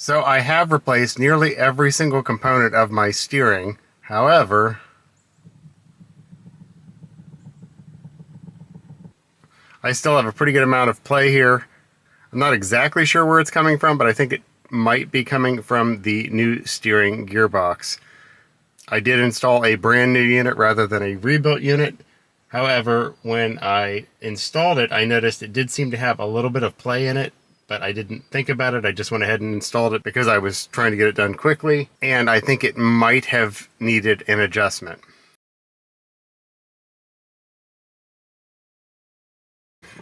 So I have replaced nearly every single component of my steering. However, I still have a pretty good amount of play here. I'm not exactly sure where it's coming from, but I think it might be coming from the new steering gearbox. I did install a brand new unit rather than a rebuilt unit. However, when I installed it, I noticed it did seem to have a little bit of play in it, but I didn't think about it. I just went ahead and installed it because I was trying to get it done quickly, and I think it might have needed an adjustment.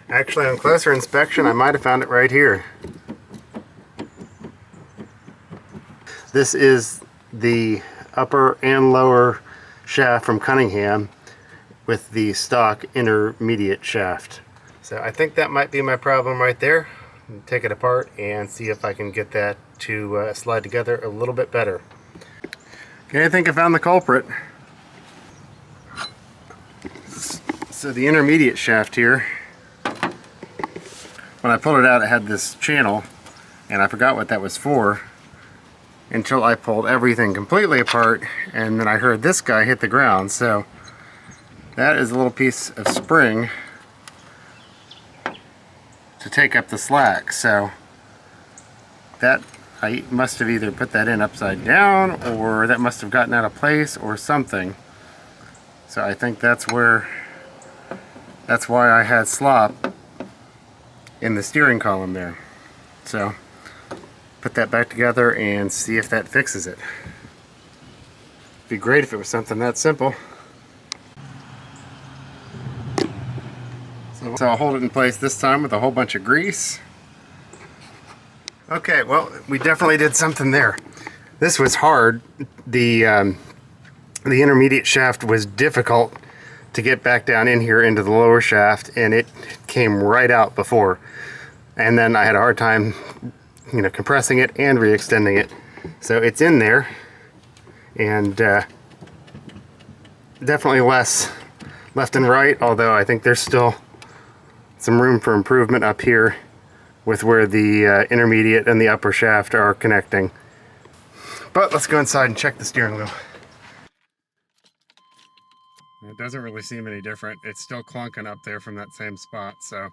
Actually, on closer inspection, I might have found it right here. This is the upper and lower shaft from Cunningham with the stock intermediate shaft. So I think that might be my problem right there. Take it apart and see if I can get that to slide together a little bit better. Okay, I think I found the culprit. So the intermediate shaft here, when I pulled it out, it had this channel, and I forgot what that was for until I pulled everything completely apart, and then I heard this guy hit the ground. So that is a little piece of spring to take up the slack. So that I must have either put that in upside down, or that must have gotten out of place or something. So I think that's why I had slop in the steering column there. So put that back together and see if that fixes it. Be great if it was something that simple. So I'll hold it in place this time with a whole bunch of grease. Okay, well, we definitely did something there. This was hard. The intermediate shaft was difficult to get back down in here into the lower shaft, and it came right out before. And then I had a hard time, compressing it and re-extending it. So it's in there, and definitely less left and right, although I think there's still some room for improvement up here with where the intermediate and the upper shaft are connecting. But let's go inside and check the steering wheel. It doesn't really seem any different. It's still clunking up there from that same spot, so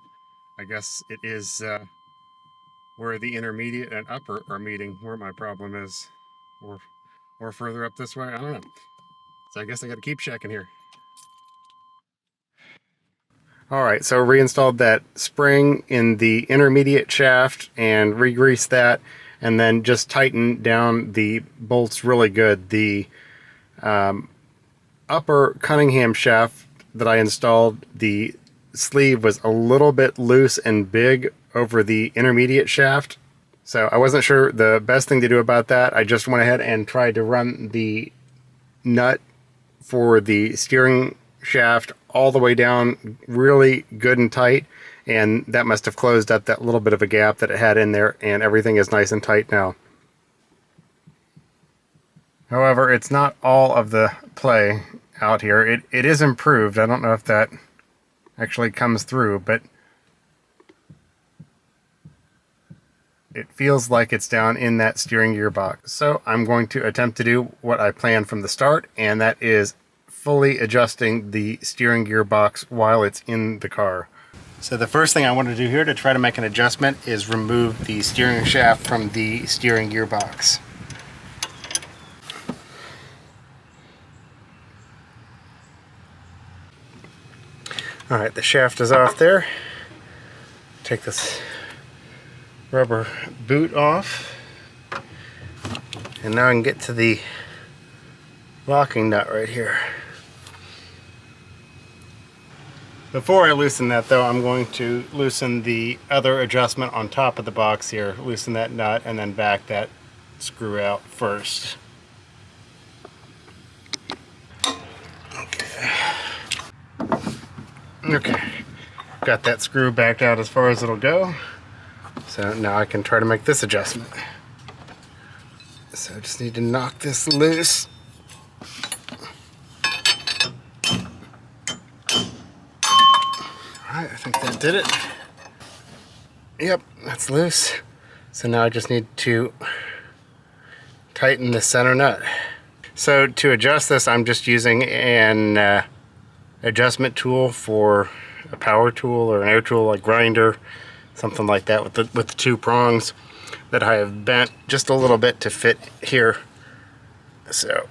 I guess it is where the intermediate and upper are meeting where my problem is, or further up this way. I don't know. So I guess I got to keep checking here. All right, so reinstalled that spring in the intermediate shaft and re-greased that, and then just tightened down the bolts really good. The upper Cunningham shaft that I installed, the sleeve was a little bit loose and big over the intermediate shaft, so I wasn't sure the best thing to do about that. I just went ahead and tried to run the nut for the steering shaft all the way down really good and tight, and that must have closed up that little bit of a gap that it had in there, and everything is nice and tight now. However, it's not all of the play out here. It is improved. I don't know if that actually comes through, but it feels like it's down in that steering gearbox. So I'm going to attempt to do what I planned from the start, and that is fully adjusting the steering gearbox while it's in the car. So the first thing I want to do here to try to make an adjustment is remove the steering shaft from the steering gearbox. Alright, the shaft is off there. Take this rubber boot off, and now I can get to the locking nut right here. Before I loosen that though, I'm going to loosen the other adjustment on top of the box here. Loosen that nut and then back that screw out first. Okay, got that screw backed out as far as it'll go. So now I can try to make this adjustment. So I just need to knock this loose. Alright, I think that did it. Yep, that's loose. So now I just need to tighten the center nut. So to adjust this, I'm just using an adjustment tool for a power tool or an air tool, like grinder, something like that, with the two prongs that I have bent just a little bit to fit here. So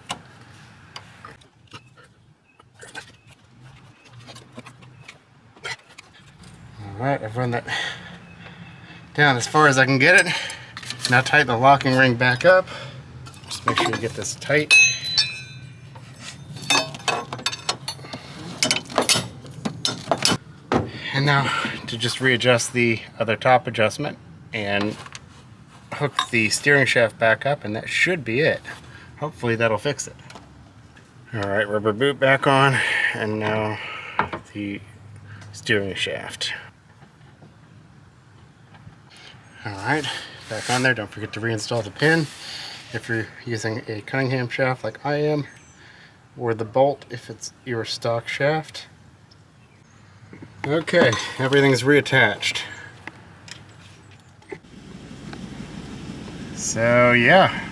alright, I've run that down as far as I can get it. Now tighten the locking ring back up. Just make sure you get this tight. And now to just readjust the other top adjustment and hook the steering shaft back up, and that should be it. Hopefully that'll fix it. Alright, rubber boot back on, and now the steering shaft. Alright, back on there. Don't forget to reinstall the pin if you're using a Cunningham shaft like I am, or the bolt if it's your stock shaft. Okay, everything's reattached. So yeah,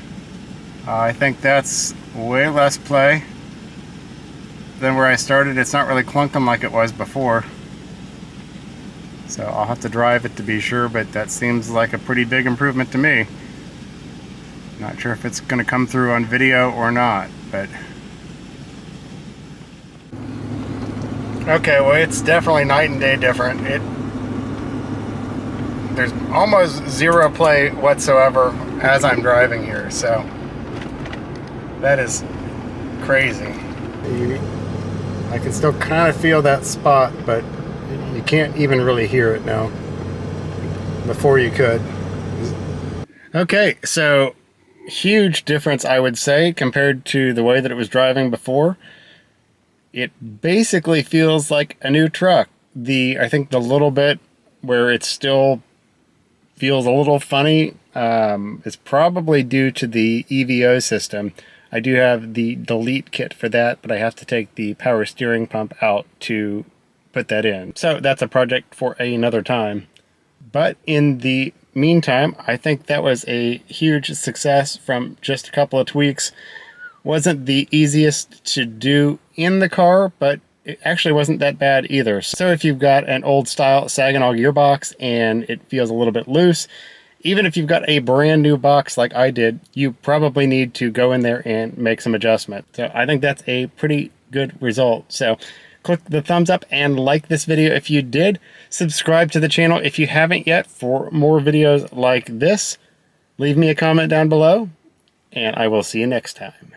I think that's way less play than where I started. It's not really clunking like it was before. So I'll have to drive it to be sure, but that seems like a pretty big improvement to me. Not sure if it's going to come through on video or not, but... Okay, well, it's definitely night and day different. There's almost zero play whatsoever as I'm driving here, so that is crazy. I can still kind of feel that spot, but you can't even really hear it now. Before you could. Okay, so huge difference, I would say, compared to the way that it was driving before. It basically feels like a new truck. I think the little bit where it still feels a little funny is probably due to the EVO system. I do have the delete kit for that, but I have to take the power steering pump out to put that in. So that's a project for another time. But in the meantime, I think that was a huge success from just a couple of tweaks. Wasn't the easiest to do in the car, but it actually wasn't that bad either. So if you've got an old style Saginaw gearbox and it feels a little bit loose, even if you've got a brand new box like I did, you probably need to go in there and make some adjustment. So I think that's a pretty good result. So click the thumbs up and like this video if you did. Subscribe to the channel if you haven't yet for more videos like this. Leave me a comment down below, and I will see you next time.